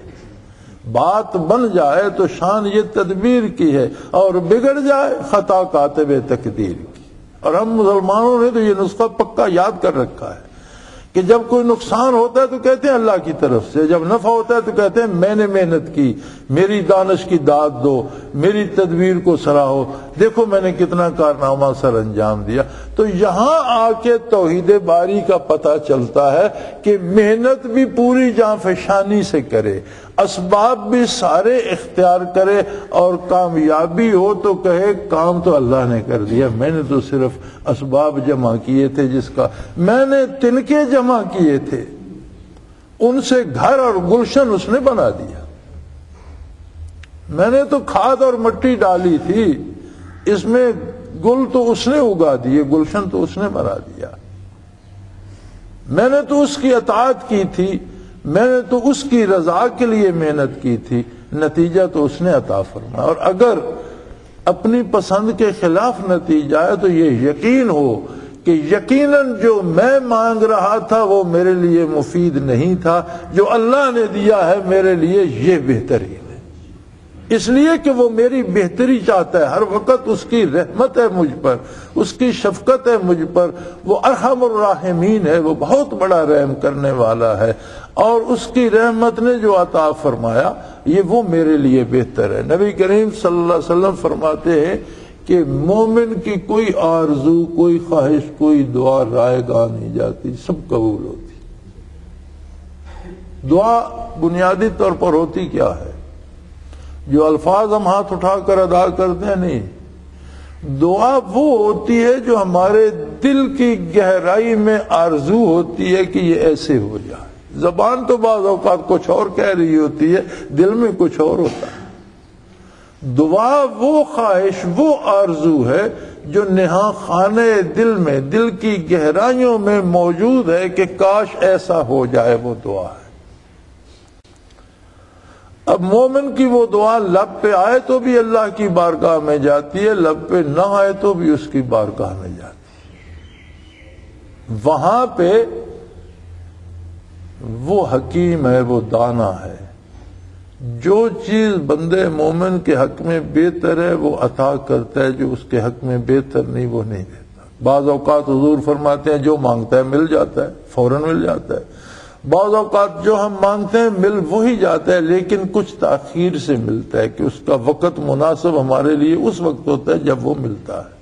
بات بن جائے تو شان یہ تدبیر کی ہے، اور بگڑ جائے خطا کاتب تقدیر کی۔ اور ہم مسلمانوں نے تو یہ نسخہ پکا یاد کر رکھا ہے کہ جب کوئی نقصان ہوتا ہے تو کہتے ہیں اللہ کی طرف سے، جب نفع ہوتا ہے تو کہتے ہیں میں نے محنت کی، میری دانش کی داد دو، میری تدبیر کو سراہو، دیکھو میں نے کتنا کارنامہ سر انجام دیا۔ تو یہاں آ کے توحید باری کا پتہ چلتا ہے کہ محنت بھی پوری جاں فشانی سے کرے، اسباب بھی سارے اختیار کرے، اور کامیابی ہو تو کہے کام تو اللہ نے کر دیا، میں نے تو صرف اسباب جمع کیے تھے، جس کا میں نے تنکے جمع کیے تھے، ان سے گھر اور گلشن اس نے بنا دیا۔ میں نے تو کھاد اور مٹی ڈالی تھی، اس میں گل تو اس نے اگا دیے، گلشن تو اس نے بنا دیا۔ میں نے تو اس کی اطاعت کی تھی، میں نے تو اس کی رضا کے لیے محنت کی تھی، نتیجہ تو اس نے عطا فرمایا۔ اور اگر اپنی پسند کے خلاف نتیجہ ہے تو یہ یقین ہو کہ یقیناً جو میں مانگ رہا تھا وہ میرے لیے مفید نہیں تھا، جو اللہ نے دیا ہے میرے لیے یہ بہترین ہے، اس لیے کہ وہ میری بہتری چاہتا ہے، ہر وقت اس کی رحمت ہے مجھ پر، اس کی شفقت ہے مجھ پر، وہ ارحم الراحمین ہے، وہ بہت بڑا رحم کرنے والا ہے، اور اس کی رحمت نے جو عطا فرمایا یہ وہ میرے لیے بہتر ہے۔ نبی کریم صلی اللہ علیہ وسلم فرماتے ہیں کہ مومن کی کوئی آرزو، کوئی خواہش، کوئی دعا رائے گاہ نہیں جاتی، سب قبول ہوتی۔ دعا بنیادی طور پر ہوتی کیا ہے؟ جو الفاظ ہم ہاتھ اٹھا کر ادا کرتے ہیں نہیں، دعا وہ ہوتی ہے جو ہمارے دل کی گہرائی میں آرزو ہوتی ہے کہ یہ ایسے ہو جائے۔ زبان تو بعض اوقات کچھ اور کہہ رہی ہوتی ہے، دل میں کچھ اور ہوتا ہے۔ دعا وہ خواہش، وہ آرزو ہے جو نہاں خانے دل میں، دل کی گہرائیوں میں موجود ہے کہ کاش ایسا ہو جائے، وہ دعا ہے۔ اب مومن کی وہ دعا لب پہ آئے تو بھی اللہ کی بارگاہ میں جاتی ہے، لب پہ نہ آئے تو بھی اس کی بارگاہ میں جاتی ہے۔ وہاں پہ وہ حکیم ہے، وہ دانا ہے، جو چیز بندے مومن کے حق میں بہتر ہے وہ عطا کرتا ہے، جو اس کے حق میں بہتر نہیں وہ نہیں دیتا۔ بعض اوقات حضور فرماتے ہیں جو مانگتا ہے مل جاتا ہے، فوراً مل جاتا ہے۔ بعض اوقات جو ہم مانگتے ہیں مل وہی جاتا ہے، لیکن کچھ تاخیر سے ملتا ہے کہ اس کا وقت مناسب ہمارے لیے اس وقت ہوتا ہے جب وہ ملتا ہے۔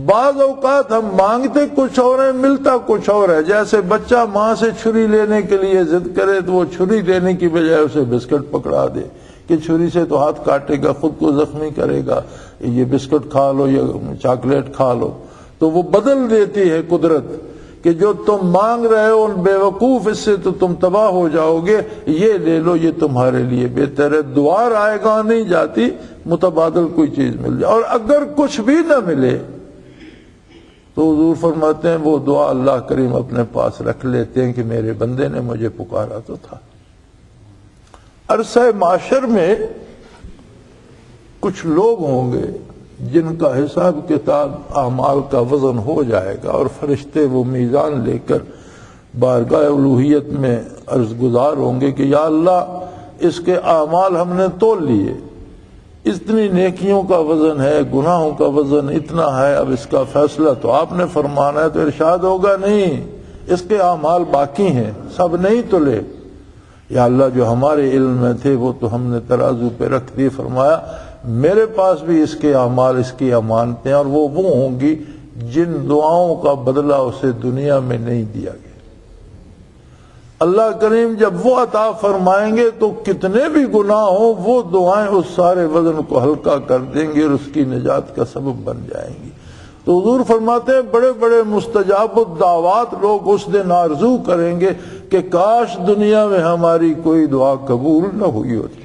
بعض اوقات ہم مانگتے کچھ اور ہیں، ملتا کچھ اور ہے۔ جیسے بچہ ماں سے چھری لینے کے لیے ضد کرے تو وہ چھری دینے کی بجائے اسے بسکٹ پکڑا دے کہ چھری سے تو ہاتھ کاٹے گا، خود کو زخمی کرے گا، یہ بسکٹ کھا لو یا چاکلیٹ کھا لو۔ تو وہ بدل دیتی ہے قدرت کہ جو تم مانگ رہے ہو ان بے وقوف، اس سے تو تم تباہ ہو جاؤ گے، یہ لے لو، یہ تمہارے لیے بہتر ہے۔ دعا رائے گاہ نہیں جاتی، متبادل کوئی چیز مل جائے۔ اور اگر کچھ بھی نہ ملے تو حضور فرماتے ہیں وہ دعا اللہ کریم اپنے پاس رکھ لیتے ہیں کہ میرے بندے نے مجھے پکارا تو تھا۔ عرصہ معاشر میں کچھ لوگ ہوں گے جن کا حساب کتاب اعمال کا وزن ہو جائے گا، اور فرشتے وہ میزان لے کر بارگاہ الوہیت میں عرض گزار ہوں گے کہ یا اللہ اس کے اعمال ہم نے تول لیے، اتنی نیکیوں کا وزن ہے، گناہوں کا وزن اتنا ہے، اب اس کا فیصلہ تو آپ نے فرمانا ہے۔ تو ارشاد ہوگا نہیں، اس کے اعمال باقی ہیں، سب نہیں تلے۔ یا اللہ جو ہمارے علم میں تھے وہ تو ہم نے ترازو پہ رکھ دیے۔ فرمایا میرے پاس بھی اس کے اعمال، اس کی امانتیں، اور وہ ہوں گی جن دعاؤں کا بدلہ اسے دنیا میں نہیں دیا گیا۔ اللہ کریم جب وہ عطا فرمائیں گے تو کتنے بھی گناہ ہوں وہ دعائیں اس سارے وزن کو ہلکا کر دیں گے اور اس کی نجات کا سبب بن جائیں گی۔ تو حضور فرماتے ہیں بڑے بڑے مستجاب الدعوات لوگ اس دن آرزو کریں گے کہ کاش دنیا میں ہماری کوئی دعا قبول نہ ہوئی ہوتی،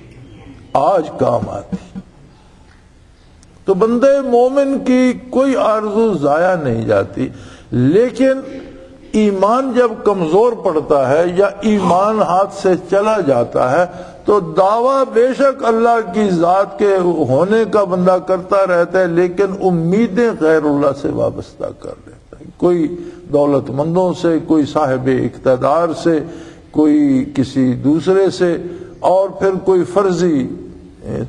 آج کام آتی۔ تو بندے مومن کی کوئی آرزو ضائع نہیں جاتی، لیکن ایمان جب کمزور پڑتا ہے یا ایمان ہاتھ سے چلا جاتا ہے تو دعویٰ بے شک اللہ کی ذات کے ہونے کا بندہ کرتا رہتا ہے، لیکن امیدیں غیر اللہ سے وابستہ کر لیتا ہے۔ کوئی دولت مندوں سے، کوئی صاحب اقتدار سے، کوئی کسی دوسرے سے، اور پھر کوئی فرضی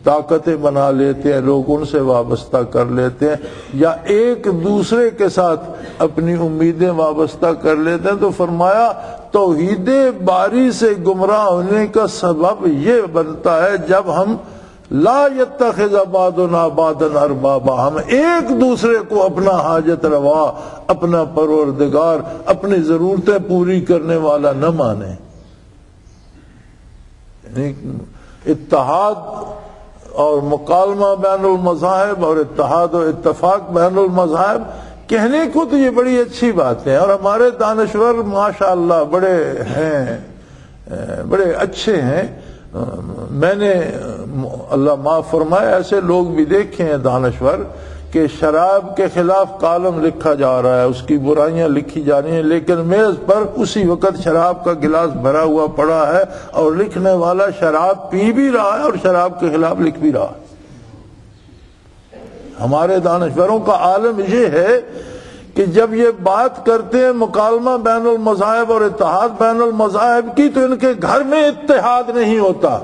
طاقتیں بنا لیتے ہیں، لوگ ان سے وابستہ کر لیتے ہیں، یا ایک دوسرے کے ساتھ اپنی امیدیں وابستہ کر لیتے ہیں۔ تو فرمایا توحید باری سے گمراہ ہونے کا سبب یہ بنتا ہے جب ہم لا یتخذ بعضنا بعضا اربابا، ہم ایک دوسرے کو اپنا حاجت روا، اپنا پروردگار، اپنی ضرورتیں پوری کرنے والا نہ مانیں۔ یعنی اتحاد اور مکالمہ بین المذاہب اور اتحاد و اتفاق بین المذاہب کہنے کو تو یہ بڑی اچھی بات ہے، اور ہمارے دانشور ماشاءاللہ بڑے ہیں، بڑے اچھے ہیں۔ میں نے اللہ معاف فرمائے ایسے لوگ بھی دیکھے ہیں دانشور کہ شراب کے خلاف کالم لکھا جا رہا ہے، اس کی برائیاں لکھی جا رہی ہیں، لیکن میز پر اسی وقت شراب کا گلاس بھرا ہوا پڑا ہے اور لکھنے والا شراب پی بھی رہا ہے اور شراب کے خلاف لکھ بھی رہا ہے۔ ہمارے دانشوروں کا عالم یہ ہے کہ جب یہ بات کرتے ہیں مکالمہ بین المذاہب اور اتحاد بین المذاہب کی، تو ان کے گھر میں اتحاد نہیں ہوتا،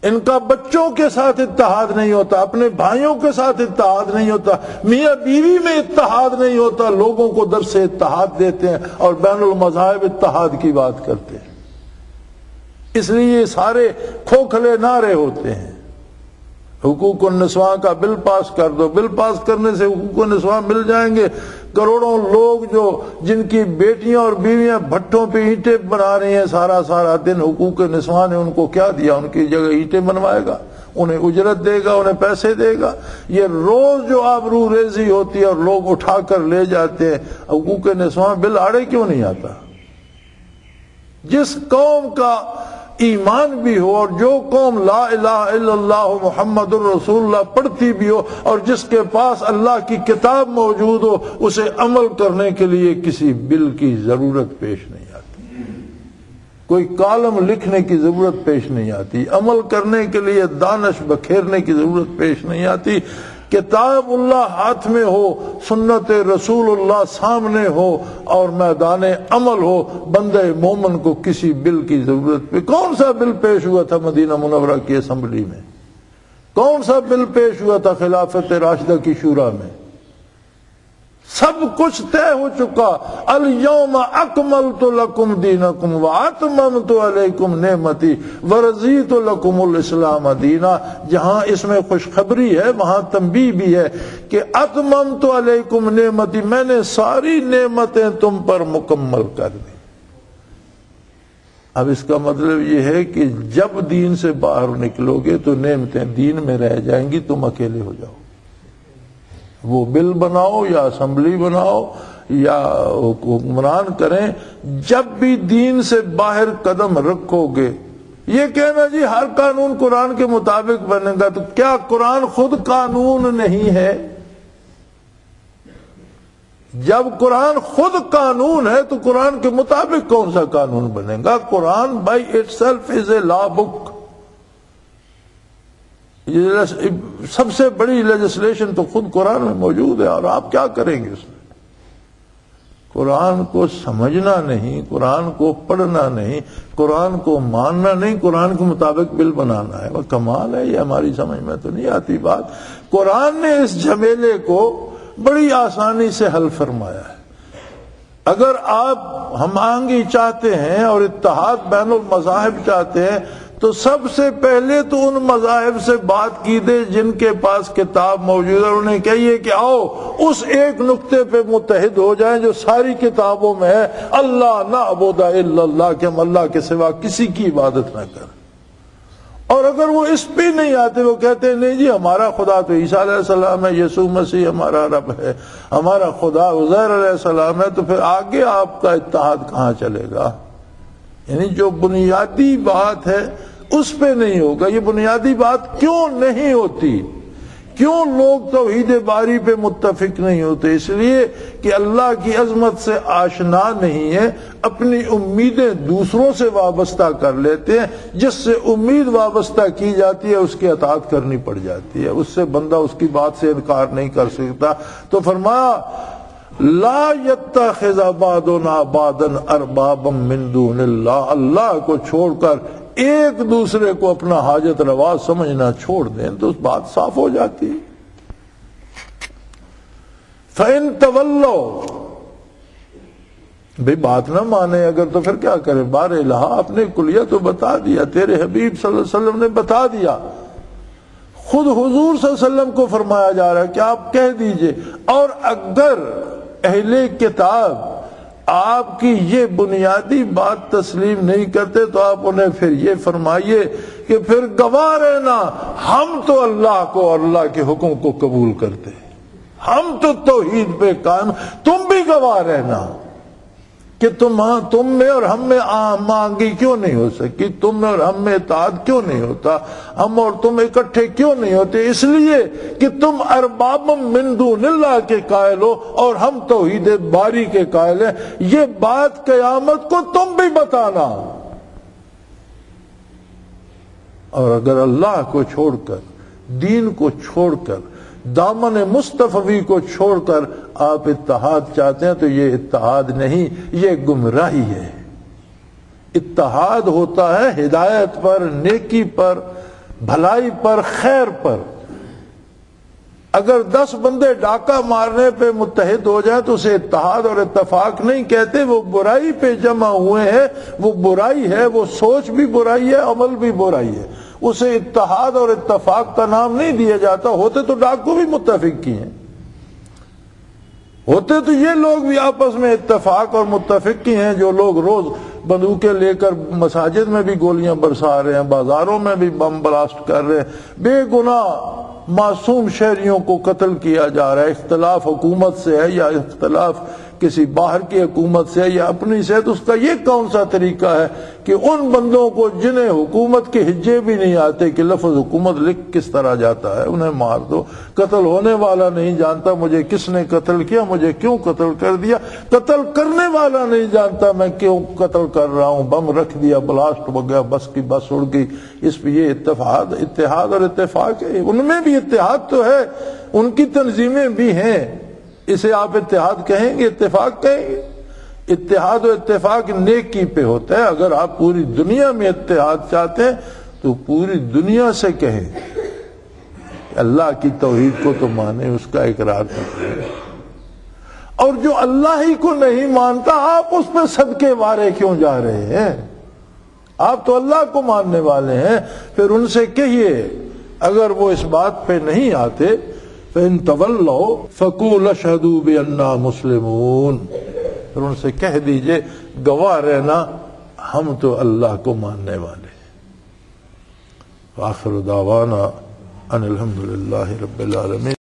ان کا بچوں کے ساتھ اتحاد نہیں ہوتا، اپنے بھائیوں کے ساتھ اتحاد نہیں ہوتا، میاں بیوی میں اتحاد نہیں ہوتا، لوگوں کو درس اتحاد دیتے ہیں اور بین المذاہب اتحاد کی بات کرتے ہیں۔ اس لیے یہ سارے کھوکھلے نعرے ہوتے ہیں۔ حقوق النسواں کا بل پاس کر دو، بل پاس کرنے سے حقوق النسواں مل جائیں گے۔ کروڑوں لوگ جن کی بیٹیاں اور بیویاں بھٹوں پہ اینٹیں بنا رہی ہیں سارا دن، حقوق النسواں نے ان کو کیا دیا؟ ان کی جگہ اینٹیں بنوائے گا، انہیں اجرت دے گا، انہیں پیسے دے گا۔ یہ روز جو آبرو ریزی ہوتی ہے اور لوگ اٹھا کر لے جاتے ہیں، حقوق النسواں بل آڑے کیوں نہیں آتا؟ جس قوم کا ایمان بھی ہو اور جو قوم لا الہ الا اللہ محمد الرسول اللہ پڑھتی بھی ہو اور جس کے پاس اللہ کی کتاب موجود ہو، اسے عمل کرنے کے لیے کسی بل کی ضرورت پیش نہیں آتی، کوئی کالم لکھنے کی ضرورت پیش نہیں آتی، عمل کرنے کے لیے دانش بکھیرنے کی ضرورت پیش نہیں آتی۔ کتاب اللہ ہاتھ میں ہو، سنت رسول اللہ سامنے ہو اور میدان عمل ہو، بندہ مومن کو کسی بل کی ضرورت پہ۔ کون سا بل پیش ہوا تھا مدینہ منورہ کی اسمبلی میں؟ کون سا بل پیش ہوا تھا خلافت راشدہ کی شورا میں؟ سب کچھ طے ہو چکا۔ الیوم اکملت لکم دینکم واتممت علیکم نعمتی ورضیت لکم الاسلام دینا۔ جہاں اس میں خوشخبری ہے وہاں تنبیہ بھی ہے کہ اتممت علیکم نعمتی، میں نے ساری نعمتیں تم پر مکمل کر دی۔ اب اس کا مطلب یہ ہے کہ جب دین سے باہر نکلو گے تو نعمتیں دین میں رہ جائیں گی، تم اکیلے ہو جاؤ۔ وہ بل بناؤ یا اسمبلی بناؤ یا حکمران کریں، جب بھی دین سے باہر قدم رکھو گے، یہ کہنا جی ہر قانون قرآن کے مطابق بنے گا، تو کیا قرآن خود قانون نہیں ہے؟ جب قرآن خود قانون ہے تو قرآن کے مطابق کون سا قانون بنے گا؟ قرآن بائی اٹ سیلف از اے لا بک۔ سب سے بڑی لیجسلیشن تو خود قرآن میں موجود ہے، اور آپ کیا کریں گے اس میں؟ قرآن کو سمجھنا نہیں، قرآن کو پڑھنا نہیں، قرآن کو ماننا نہیں، قرآن کے مطابق بل بنانا ہے۔ وہ کمال ہے، یہ ہماری سمجھ میں تو نہیں آتی بات۔ قرآن نے اس جھمیلے کو بڑی آسانی سے حل فرمایا ہے۔ اگر آپ ہم آہنگی چاہتے ہیں اور اتحاد بین المذاہب چاہتے ہیں تو سب سے پہلے تو ان مذاہب سے بات کیجئے جن کے پاس کتاب موجود ہے، انہیں کہیے کہ آؤ اس ایک نقطے پہ متحد ہو جائیں جو ساری کتابوں میں ہے، اللہ نعبد الا اللہ، کہ ہم اللہ کے سوا کسی کی عبادت نہ کریں۔ اور اگر وہ اس پہ نہیں آتے، وہ کہتے ہیں نہیں جی ہمارا خدا تو عیسیٰ علیہ السلام ہے، یسوع مسیح ہمارا رب ہے، ہمارا خدا عزیر علیہ السلام ہے، تو پھر آگے آپ کا اتحاد کہاں چلے گا؟ یعنی جو بنیادی بات ہے اس پہ نہیں ہوگا۔ یہ بنیادی بات کیوں نہیں ہوتی؟ کیوں لوگ توحید باری پہ متفق نہیں ہوتے؟ اس لیے کہ اللہ کی عظمت سے آشنا نہیں ہے، اپنی امیدیں دوسروں سے وابستہ کر لیتے ہیں، جس سے امید وابستہ کی جاتی ہے اس کی اطاعت کرنی پڑ جاتی ہے، اس سے بندہ اس کی بات سے انکار نہیں کر سکتا۔ تو فرمایا لا یتخذ بعضنا بعضا اربابا من دون اللہ، اللہ کو چھوڑ کر ایک دوسرے کو اپنا حاجت روا سمجھنا چھوڑ دیں تو اس بات صاف ہو جاتی ہے۔ فَإِن تَوَلَّوْا، بھئی بات نہ مانے اگر تو پھر کیا کرے؟ بار الہ اپنے کلیہ تو بتا دیا، تیرے حبیب صلی اللہ علیہ وسلم نے بتا دیا، خود حضور صلی اللہ علیہ وسلم کو فرمایا جا رہا ہے کہ آپ کہہ دیجئے۔ اور اگر اہل کتاب آپ کی یہ بنیادی بات تسلیم نہیں کرتے تو آپ انہیں پھر یہ فرمائیے کہ پھر گواہ رہنا ہم تو اللہ کو اور اللہ کے حکم کو قبول کرتے ہیں، ہم تو توحید پہ قائم، تم بھی گواہ رہنا کہ تم میں اور ہم میں مانگی کیوں نہیں ہو سکی، تم میں اور ہم میں اطاعت کیوں نہیں ہوتا، ہم اور تم اکٹھے کیوں نہیں ہوتے؟ اس لیے کہ تم ارباب من دون اللہ کے قائل ہو اور ہم توحید باری کے قائل ہیں۔ یہ بات قیامت کو تم بھی بتانا۔ اور اگر اللہ کو چھوڑ کر، دین کو چھوڑ کر، دامن مصطفی کو چھوڑ کر آپ اتحاد چاہتے ہیں تو یہ اتحاد نہیں، یہ گمراہی ہے۔ اتحاد ہوتا ہے ہدایت پر، نیکی پر، بھلائی پر، خیر پر۔ اگر 10 بندے ڈاکہ مارنے پہ متحد ہو جائیں تو اسے اتحاد اور اتفاق نہیں کہتے، وہ برائی پہ جمع ہوئے ہیں، وہ برائی ہے، وہ سوچ بھی برائی ہے، عمل بھی برائی ہے، اسے اتحاد اور اتفاق کا نام نہیں دیا جاتا۔ ہوتے تو ڈاکو بھی متفق کی ہیں، ہوتے تو یہ لوگ بھی آپس میں اتفاق اور متفق کی ہیں، جو لوگ روز بندوقیں لے کر مساجد میں بھی گولیاں برسا رہے ہیں، بازاروں میں بھی بم بلاسٹ کر رہے ہیں، بے گناہ معصوم شہریوں کو قتل کیا جا رہا ہے۔ اختلاف حکومت سے ہے یا اختلاف کسی باہر کی حکومت سے یا اپنی سے، تو اس کا یہ کون سا طریقہ ہے کہ ان بندوں کو جنہیں حکومت کے ہجے بھی نہیں آتے کہ لفظ حکومت لکھ کس طرح جاتا ہے، انہیں مار دو۔ قتل ہونے والا نہیں جانتا مجھے کس نے قتل کیا، مجھے کیوں قتل کر دیا، قتل کرنے والا نہیں جانتا میں کیوں قتل کر رہا ہوں، بم رکھ دیا، بلاسٹ ہو گیا، بس کی بس اڑ گئی۔ اس پہ یہ اتحاد اور اتفاق ہے، ان میں بھی اتحاد تو ہے، ان کی تنظیمیں بھی ہیں، اسے آپ اتحاد کہیں گے، اتفاق کہیں گے؟ اتحاد و اتفاق نیکی پہ ہوتا ہے۔ اگر آپ پوری دنیا میں اتحاد چاہتے ہیں تو پوری دنیا سے کہیں اللہ کی توحید کو تو مانے، اس کا اقرار کریں۔ اور جو اللہ ہی کو نہیں مانتا آپ اس پہ صدقے وارے کیوں جا رہے ہیں؟ آپ تو اللہ کو ماننے والے ہیں۔ پھر ان سے کہیے اگر وہ اس بات پہ نہیں آتے فَإِن تَوَلَّوْا فَقُولُوا اشْهَدُوا بِأَنَّا مُسْلِمُونَ، پھر ان سے کہہ دیجئے گواہ رہنا ہم تو اللہ کو ماننے والے ہیں۔ وآخر دعوانا ان الحمد للہ رب العالمین۔